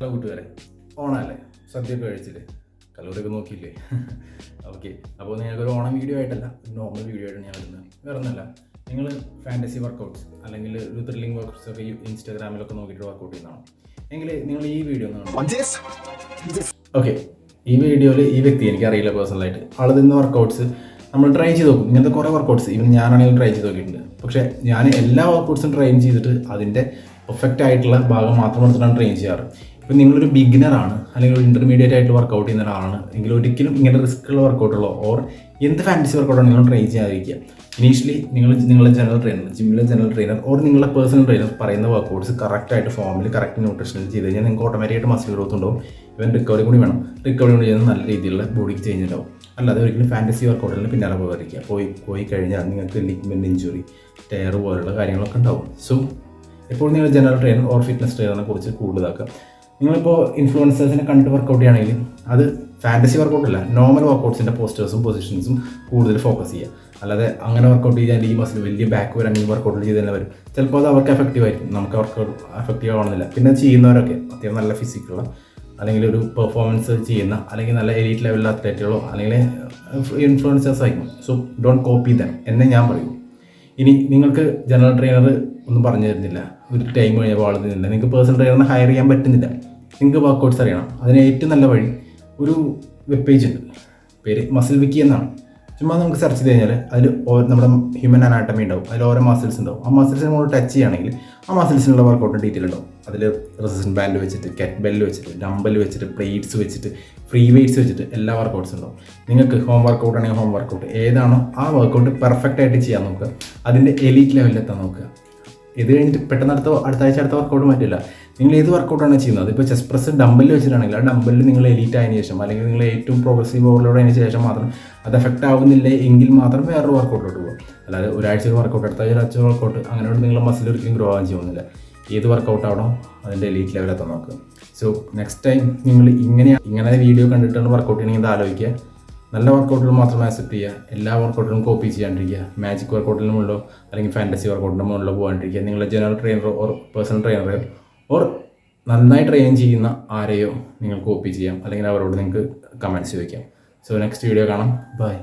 Hello കൂട്ടുകാരെ, ഓണമല്ലേ? സദ്യയൊക്കെ കഴിച്ചില്ലേ? കലോറിയൊക്കെ നോക്കിയില്ലേ? ഓക്കെ, അപ്പോൾ നിങ്ങൾക്കൊരു ഓണം വീഡിയോ ആയിട്ടല്ല, നോർമൽ വീഡിയോ ആയിട്ടാണ് ഞാൻ വരുന്നത്. വേറെ ഒന്നുമല്ല, നിങ്ങൾ ഫാൻറ്റസി വർക്കൗട്ട്സ് അല്ലെങ്കിൽ ഒരു ത്രില്ലിംഗ് വർക്കൗട്ട്സ് ഒക്കെ ഇൻസ്റ്റാഗ്രാമിലൊക്കെ നോക്കിയിട്ട് വർക്കൗട്ട് ചെയ്യുന്നതാണ് എങ്കിൽ നിങ്ങൾ ഈ വീഡിയോ ഒന്ന് കാണും. ഓക്കെ, ഈ വീഡിയോയിൽ ഈ വ്യക്തി എനിക്കറിയില്ല പേഴ്സണലായിട്ട്, ആൾ നിന്ന് വർക്കൗട്ട്സ് നമ്മൾ ട്രൈ ചെയ്ത് നോക്കും. ഇങ്ങനത്തെ കുറേ വർക്കൗട്ട്സ് ഈവൻ ഞാനാണെങ്കിൽ ട്രൈ ചെയ്ത് നോക്കിയിട്ടുണ്ട്. പക്ഷേ ഞാൻ എല്ലാ വർക്കൗട്ട്സും ട്രൈ ചെയ്തിട്ട് അതിൻ്റെ പെർഫെക്റ്റ് ആയിട്ടുള്ള ഭാഗം മാത്രം എടുത്തിട്ടാണ് ട്രെയിൻ ചെയ്യാറ്. ഇപ്പം നിങ്ങളൊരു ബിഗിനറാണ് അല്ലെങ്കിൽ ഒരു ഇൻ്റർമീഡിയറ്റ് ആയിട്ട് വർക്കൗട്ട് ചെയ്യുന്ന ഒരാളാണ് എങ്കിൽ ഒരിക്കലും ഇങ്ങനെ റിസ്ക് ഉള്ള വർക്കൗട്ടുകളോ ഓർ എന്ത് ഫാൻറ്റസി വർക്കൗട്ടാണ് നിങ്ങൾ ട്രൈ ചെയ്യാതിരിക്കുക. ഇനീഷ്യലി നിങ്ങളുടെ ജനറൽ ട്രെയിനർ, ജിമ്മിലെ ജനറൽ ട്രെയിനർ ഓർ നിങ്ങളുടെ പേഴ്സണൽ ട്രെയിനർ പറയുന്ന വർക്കൗട്ട്സ് കറക്റ്റായിട്ട് ഫോമിൽ കറക്റ്റ് ന്യൂട്രീഷനിൽ ചെയ്ത് കഴിഞ്ഞാൽ നിങ്ങൾക്ക് ഓട്ടോമാറ്റിക്കായിട്ട് മസിൽ ഗ്രോത്ത് ഉണ്ടാവും. ഇവൻ റിക്കവറി കൂടി വേണം. റിക്കവറി കൂടി ചെയ്യുന്നത് നല്ല രീതിയിലുള്ള ബോഡിക്ക് ചേഞ്ച് ഉണ്ടാവും. അല്ലാതെ ഒരിക്കലും ഫാൻറ്റസി വർക്കൗട്ടിന് പിന്നാലെ പോകാതിരിക്കുക. പോയി കഴിഞ്ഞാൽ നിങ്ങൾക്ക് ലിഗ്മെൻറ്റ് ഇഞ്ചുറി, ടയർ പോലുള്ള കാര്യങ്ങളൊക്കെ ഉണ്ടാവും. സോ എപ്പോഴും നിങ്ങൾ ജനറൽ ട്രെയിനർ ഓർ ഫിറ്റ്നസ് ട്രെയിനറിനെ കുറിച്ച് കൂടുതലാക്കുക. നിങ്ങളിപ്പോൾ ഇൻഫ്ലുവൻസേഴ്സിനെ കണ്ടിട്ട് വർക്കൗട്ട് ചെയ്യുകയാണെങ്കിൽ അത് ഫാൻറ്റസി വർക്കൗട്ടല്ല, നോർമൽ വർക്കൗട്ട്സിൻ്റെ പോസ്റ്റേഴ്സും പൊസിഷൻസും കൂടുതൽ ഫോക്കസ് ചെയ്യുക. അല്ലാതെ അങ്ങനെ വർക്കൗട്ട് ചെയ്താൽ ഈ മസിൽ വലിയ ബാക്ക് വരാണെങ്കിൽ വർക്കൗട്ട് ചെയ്ത് തന്നെ വരും. ചിലപ്പോൾ അത് അവർക്ക് എഫക്റ്റീവ് ആയിരിക്കും, നമുക്ക് അവർക്ക് എഫക്റ്റീവ് ആവണമെന്നില്ല. പിന്നെ ചെയ്യുന്നവരൊക്കെ അത്യാവശ്യം നല്ല ഫിസിക്കുള്ള അല്ലെങ്കിൽ ഒരു പെർഫോമൻസ് ചെയ്യുന്ന അല്ലെങ്കിൽ നല്ല എലീറ്റ് ലെവലിലെ അത്ലറ്റുകളോ അല്ലെങ്കിൽ ഇൻഫ്ലുവൻസേഴ്സ് ആയിരിക്കും. സോ ഡോണ്ട് കോപ്പി ദം എന്നേ ഞാൻ പറയൂ. ഇനി നിങ്ങൾക്ക് ജനറൽ ട്രെയിനർ ഒന്നും പറഞ്ഞു തരുന്നില്ല, ഒരു ടൈം കഴിഞ്ഞപ്പോൾ ആൾ തരുന്നില്ല, നിങ്ങൾക്ക് പേഴ്സണൽ ട്രെയിനറിനെ ഹയർ ചെയ്യാൻ പറ്റുന്നില്ല, നിങ്ങൾക്ക് വർക്കൗട്ട്സ് അറിയണം. അതിന് ഏറ്റവും നല്ല വഴി ഒരു വെബ് പേജ് ഉണ്ട്, പേര് മസിൽ വിക്കി എന്നാണ്. ചുമ്മാ നമുക്ക് സെർച്ച് ചെയ്ത് കഴിഞ്ഞാൽ അതിൽ നമ്മുടെ ഹ്യൂമൻ അനാട്ടമി ഉണ്ടാവും, അതിൽ ഓരോ മസിൽസ് ഉണ്ടാവും. ആ മസിൽസ് നമ്മൾ ടച്ച് ചെയ്യുകയാണെങ്കിൽ ആ മസിൽസിനുള്ള വർക്കൗട്ട് ഡീറ്റെയിൽ ഉണ്ടാവും. അതിൽ റെസിസ്റ്റൻസ് ബാൻഡ് വെച്ചിട്ട്, കെറ്റ് ബെല്ല് വെച്ചിട്ട്, ഡംബൽ വെച്ചിട്ട്, പ്ലേറ്റ്സ് വെച്ചിട്ട്, ഫ്രീ വെയ്റ്റ്സ് വെച്ചിട്ട് എല്ലാ വർക്കൗട്ട്സ് ഉണ്ടാവും. നിങ്ങൾക്ക് ഹോം വർക്കൗട്ട് ആണെങ്കിൽ ഹോം വർക്കൗട്ട് ഏതാണോ ആ വർക്കൗട്ട് പെർഫെക്റ്റ് ആയിട്ട് ചെയ്യാൻ നോക്കുക. അതിൻ്റെ എലീറ്റ് ലെവലിലെത്താൻ നോക്കുക. ഇത് കഴിഞ്ഞിട്ട് പെട്ടെന്ന് അടുത്ത ആഴ്ച അടുത്ത വർക്കൗട്ട് മാറ്റില്ല. നിങ്ങൾ ഏത് വർക്കൗട്ടാണ് ചെയ്യുന്നത്, ഇപ്പോൾ ചെസ്റ്റ് പ്രസ് ഡംബലിൽ വെച്ചിട്ടാണെങ്കിൽ ആ ഡംബലിൽ നിങ്ങൾ എലീറ്റ് ആയതിനു ശേഷം അല്ലെങ്കിൽ നിങ്ങൾ ഏറ്റവും പ്രോഗ്രസീവ് ഓവർലോഡ് ആയതിനു ശേഷം മാത്രം അത് എഫക്റ്റ് ആവുന്നില്ല എങ്കിൽ മാത്രം വേറൊരു വർക്കൗട്ടിലോട്ട് പോകും. അല്ലാതെ ഒരാഴ്ച ഒരു വർക്കൗട്ട് അടുത്ത ആഴ്ച വർക്കൗട്ട് അങ്ങനെയോട് നിങ്ങളുടെ മസിൽ ഒരിക്കലും ഗ്രോ ആകാൻ ചെയ്യുന്നില്ല. ഏത് വർക്കൗട്ട് ആവണോ അതിൻ്റെ എലീറ്റ് ലെവലെത്താൻ നോക്കുക. സോ നെക്സ്റ്റ് ടൈം നിങ്ങൾ ഇങ്ങനെ വീഡിയോ കണ്ടിട്ടാണ് വർക്കൗട്ട് ചെയ്യണമെങ്കിൽ ഇത് ആലോചിക്കുക. നല്ല വർക്കൗട്ടുകൾ മാത്രം ആക്സെപ്റ്റ് ചെയ്യുക, എല്ലാ വർക്കൗട്ടിലും കോപ്പി ചെയ്യാണ്ടിരിക്കുക. മാജിക് വർക്കൗട്ടിന് മുകളിലോ അല്ലെങ്കിൽ ഫാൻറ്റസി വർക്കൗട്ടിന് മുകളിലോ പോകാണ്ടിരിക്കുക. നിങ്ങളുടെ ജനറൽ ട്രെയിനറോ ഓർ പേഴ്സണൽ ട്രെയിനറോ ഓർ നന്നായി ട്രെയിൻ ചെയ്യുന്ന ആരെയോ നിങ്ങൾ കോപ്പി ചെയ്യാം, അല്ലെങ്കിൽ അവരോട് നിങ്ങൾക്ക് കമൻറ്റ്സ് ചോദിക്കാം. സോ നെക്സ്റ്റ് വീഡിയോ കാണാം. ബൈ.